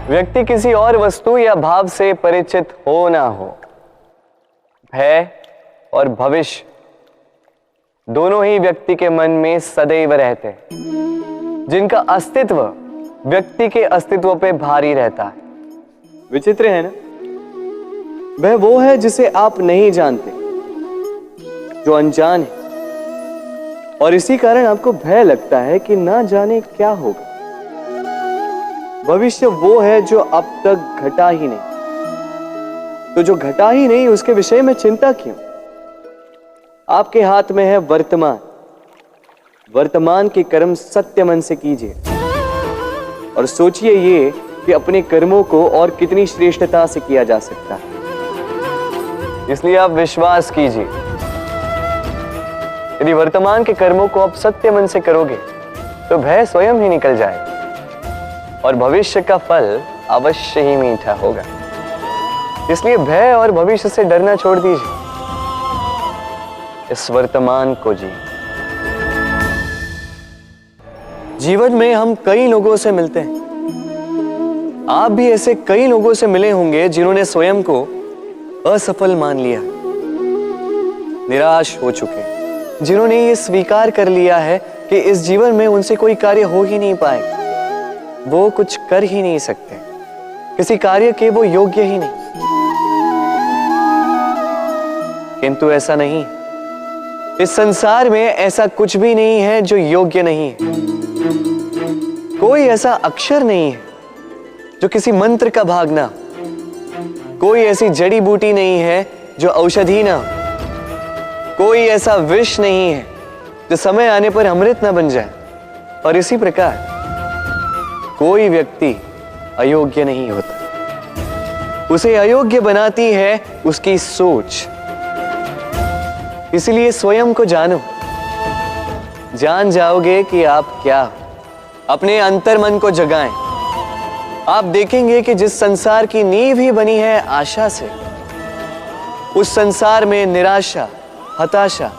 व्यक्ति किसी और वस्तु या भाव से परिचित हो ना हो, भय और भविष्य दोनों ही व्यक्ति के मन में सदैव रहते हैं, जिनका अस्तित्व व्यक्ति के अस्तित्व पे भारी रहता है। विचित्र है ना? वह वो है जिसे आप नहीं जानते, जो अनजान है, और इसी कारण आपको भय लगता है कि ना जाने क्या होगा। भविष्य वो है जो अब तक घटा ही नहीं, तो जो घटा ही नहीं उसके विषय में चिंता क्यों? आपके हाथ में है वर्तमान। वर्तमान के कर्म सत्य मन से कीजिए और सोचिए ये कि अपने कर्मों को और कितनी श्रेष्ठता से किया जा सकता है। इसलिए आप विश्वास कीजिए, यदि वर्तमान के कर्मों को आप सत्य मन से करोगे तो भय स्वयं ही निकल जाएगा और भविष्य का फल अवश्य ही मीठा होगा। इसलिए भय और भविष्य से डरना छोड़ दीजिए, इस वर्तमान को जी। जीवन में हम कई लोगों से मिलते हैं। आप भी ऐसे कई लोगों से मिले होंगे जिन्होंने स्वयं को असफल मान लिया, निराश हो चुके, जिन्होंने ये स्वीकार कर लिया है कि इस जीवन में उनसे कोई कार्य हो ही नहीं पाएगा, वो कुछ कर ही नहीं सकते, किसी कार्य के वो योग्य ही नहीं। किंतु ऐसा नहीं, इस संसार में ऐसा कुछ भी नहीं है जो योग्य नहीं है। कोई ऐसा अक्षर नहीं है जो किसी मंत्र का भाग ना, कोई ऐसी जड़ी बूटी नहीं है जो औषधि ना, कोई ऐसा विष नहीं है जो समय आने पर अमृत ना बन जाए। और इसी प्रकार कोई व्यक्ति अयोग्य नहीं होता, उसे अयोग्य बनाती है उसकी सोच। इसलिए स्वयं को जानो, जान जाओगे कि आप क्या हो। अपने अंतर मन को जगाएं। आप देखेंगे कि जिस संसार की नींव ही बनी है आशा से, उस संसार में निराशा, हताशा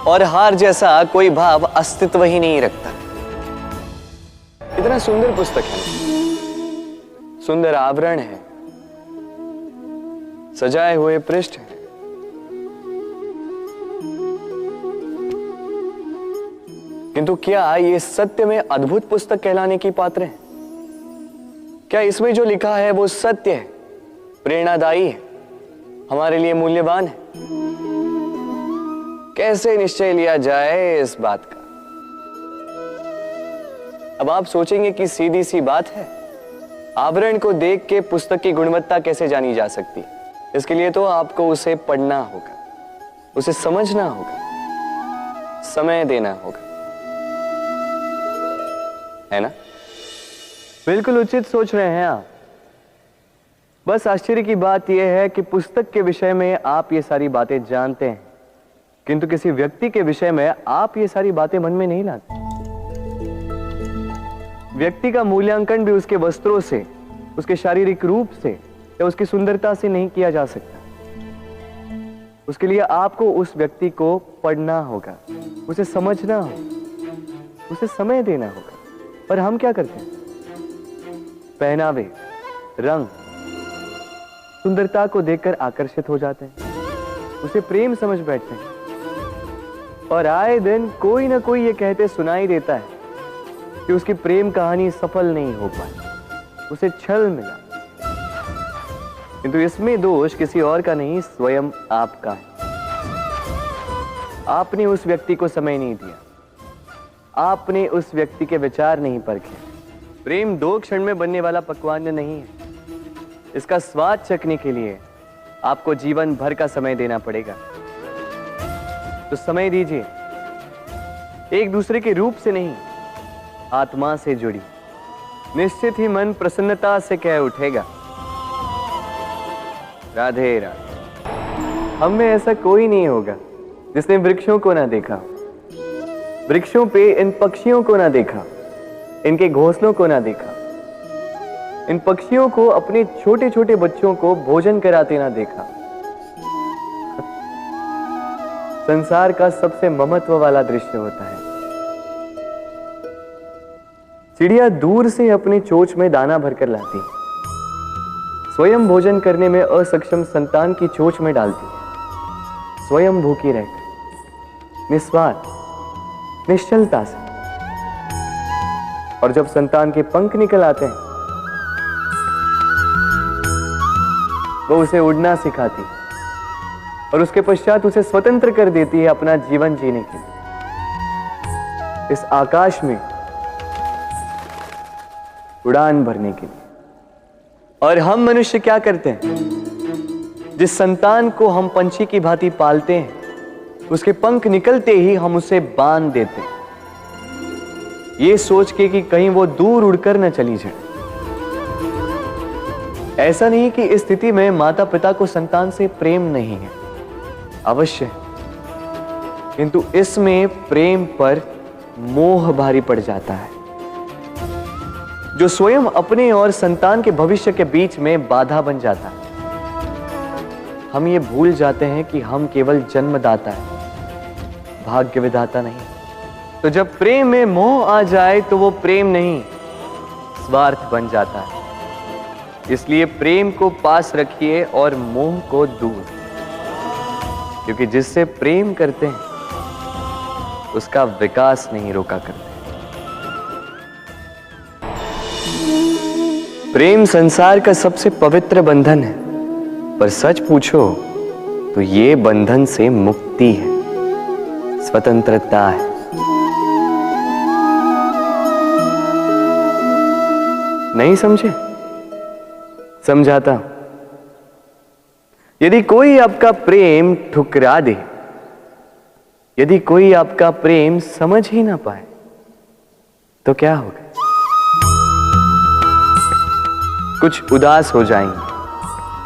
और हार जैसा कोई भाव अस्तित्व ही नहीं रखता। इतना सुंदर पुस्तक है, सुंदर आवरण है, सजाए हुए पृष्ठ है, किंतु क्या ये सत्य में अद्भुत पुस्तक कहलाने की पात्र है? क्या इसमें जो लिखा है वो सत्य है, प्रेरणादायी है, हमारे लिए मूल्यवान है? कैसे निश्चय लिया जाए इस बात का? अब आप सोचेंगे कि सीधी सी बात है, आवरण को देख के पुस्तक की गुणवत्ता कैसे जानी जा सकती? इसके लिए तो आपको उसे पढ़ना होगा, उसे समझना होगा, समय देना होगा, है ना? बिल्कुल उचित सोच रहे हैं आप। बस आश्चर्य की बात यह है कि पुस्तक के विषय में आप ये सारी बातें जानते हैं, किंतु किसी व्यक्ति के विषय में आप ये सारी बातें मन में नहीं लाते। व्यक्ति का मूल्यांकन भी उसके वस्त्रों से, उसके शारीरिक रूप से या उसकी सुंदरता से नहीं किया जा सकता। उसके लिए आपको उस व्यक्ति को पढ़ना होगा, उसे समझना होगा, उसे समय देना होगा। पर हम क्या करते हैं? पहनावे, रंग, सुंदरता को देखकर आकर्षित हो जाते हैं, उसे प्रेम समझ बैठते हैं और आए दिन कोई ना कोई ये कहते सुनाई देता है कि उसकी प्रेम कहानी सफल नहीं हो पाई, उसे छल मिला। किंतु इसमें दोष किसी और का नहीं, स्वयं आपका है। आपने उस व्यक्ति को समय नहीं दिया, आपने उस व्यक्ति के विचार नहीं परखे। प्रेम 2 क्षण में बनने वाला पकवान नहीं है, इसका स्वाद चखने के लिए आपको जीवन भर का समय देना पड़ेगा। तो समय दीजिए, एक दूसरे के रूप से नहीं, आत्मा से जुड़ी, निश्चित ही मन प्रसन्नता से कह उठेगा, राधे राधे। हम में ऐसा कोई नहीं होगा जिसने वृक्षों को ना देखा, वृक्षों पे इन पक्षियों को ना देखा, इनके घोंसलों को ना देखा, इन पक्षियों को अपने छोटे छोटे बच्चों को भोजन कराते ना देखा। संसार का सबसे ममत्व वाला दृश्य होता है। चिड़िया दूर से अपनी चोंच में दाना भरकर लाती, स्वयं भोजन करने में असक्षम संतान की चोंच में डालती है, स्वयं भूखी रहकर निस्वार्थ निश्चलता से। और जब संतान के पंख निकल आते हैं, वो उसे उड़ना सिखाती और उसके पश्चात उसे स्वतंत्र कर देती है अपना जीवन जीने के लिए, इस आकाश में उड़ान भरने के लिए। और हम मनुष्य क्या करते हैं? जिस संतान को हम पंछी की भांति पालते हैं, उसके पंख निकलते ही हम उसे बांध देते हैं, ये सोच के कि कहीं वो दूर उड़कर न चली जाए। ऐसा नहीं कि इस स्थिति में माता पिता को संतान से प्रेम नहीं है, अवश्य है, किंतु इसमें प्रेम पर मोह भारी पड़ जाता है, जो स्वयं अपने और संतान के भविष्य के बीच में बाधा बन जाता है। हम ये भूल जाते हैं कि हम केवल जन्मदाता है, भाग्य विधाता नहीं। तो जब प्रेम में मोह आ जाए तो वो प्रेम नहीं, स्वार्थ बन जाता है। इसलिए प्रेम को पास रखिए और मोह को दूर, क्योंकि जिससे प्रेम करते हैं उसका विकास नहीं रोका करते। प्रेम संसार का सबसे पवित्र बंधन है, पर सच पूछो तो ये बंधन से मुक्ति है, स्वतंत्रता है। नहीं समझे? समझाता हूं। यदि कोई आपका प्रेम ठुकरा दे, यदि कोई आपका प्रेम समझ ही ना पाए, तो क्या होगा? कुछ उदास हो जाएंगे,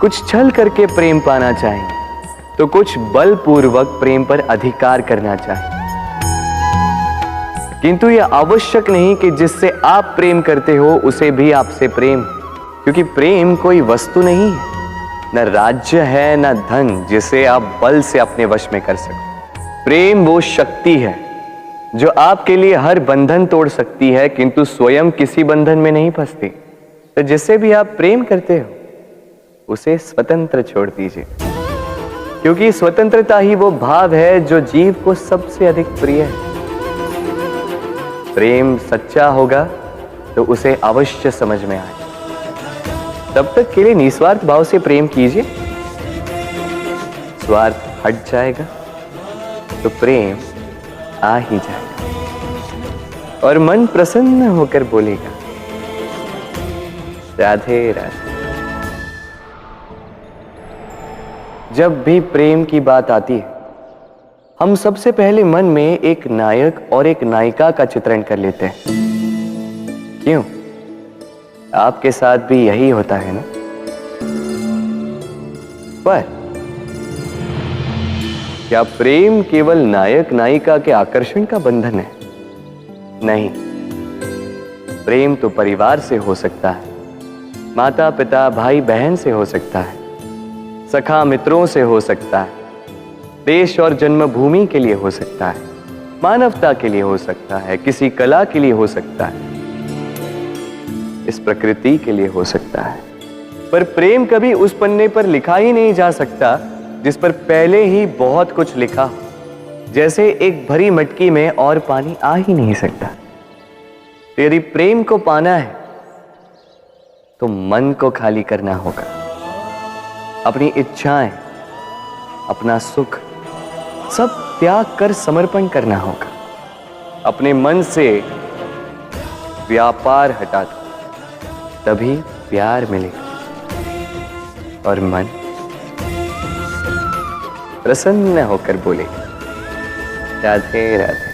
कुछ छल करके प्रेम पाना चाहेंगे, तो कुछ बलपूर्वक प्रेम पर अधिकार करना चाहेंगे। किंतु यह आवश्यक नहीं कि जिससे आप प्रेम करते हो उसे भी आपसे प्रेम, क्योंकि प्रेम कोई वस्तु नहीं है, न राज्य है न धन जिसे आप बल से अपने वश में कर सको। प्रेम वो शक्ति है जो आपके लिए हर बंधन तोड़ सकती है, किंतु स्वयं किसी बंधन में नहीं फंसती। तो जिससे भी आप प्रेम करते हो उसे स्वतंत्र छोड़ दीजिए, क्योंकि स्वतंत्रता ही वो भाव है जो जीव को सबसे अधिक प्रिय है। प्रेम सच्चा होगा तो उसे अवश्य समझ में आए। तब तक के लिए निस्वार्थ भाव से प्रेम कीजिए, स्वार्थ हट जाएगा तो प्रेम आ ही जाएगा और मन प्रसन्न होकर बोलेगा, राधे राधे। जब भी प्रेम की बात आती है, हम सबसे पहले मन में एक नायक और एक नायिका का चित्रण कर लेते हैं। क्यों? आपके साथ भी यही होता है ना? पर क्या प्रेम केवल नायक नायिका के आकर्षण का बंधन है? नहीं, प्रेम तो परिवार से हो सकता है, माता पिता भाई बहन से हो सकता है, सखा मित्रों से हो सकता है, देश और जन्मभूमि के लिए हो सकता है, मानवता के लिए हो सकता है, किसी कला के लिए हो सकता है, इस प्रकृति के लिए हो सकता है। पर प्रेम कभी उस पन्ने पर लिखा ही नहीं जा सकता जिस पर पहले ही बहुत कुछ लिखा हो। जैसे एक भरी मटकी में और पानी आ ही नहीं सकता। तो यदि प्रेम को पाना है तो मन को खाली करना होगा, अपनी इच्छाएं, अपना सुख सब त्याग कर समर्पण करना होगा। अपने मन से व्यापार हटा दो, तभी प्यार मिलेगा और मन प्रसन्न होकर बोलेगा, राधे राधे।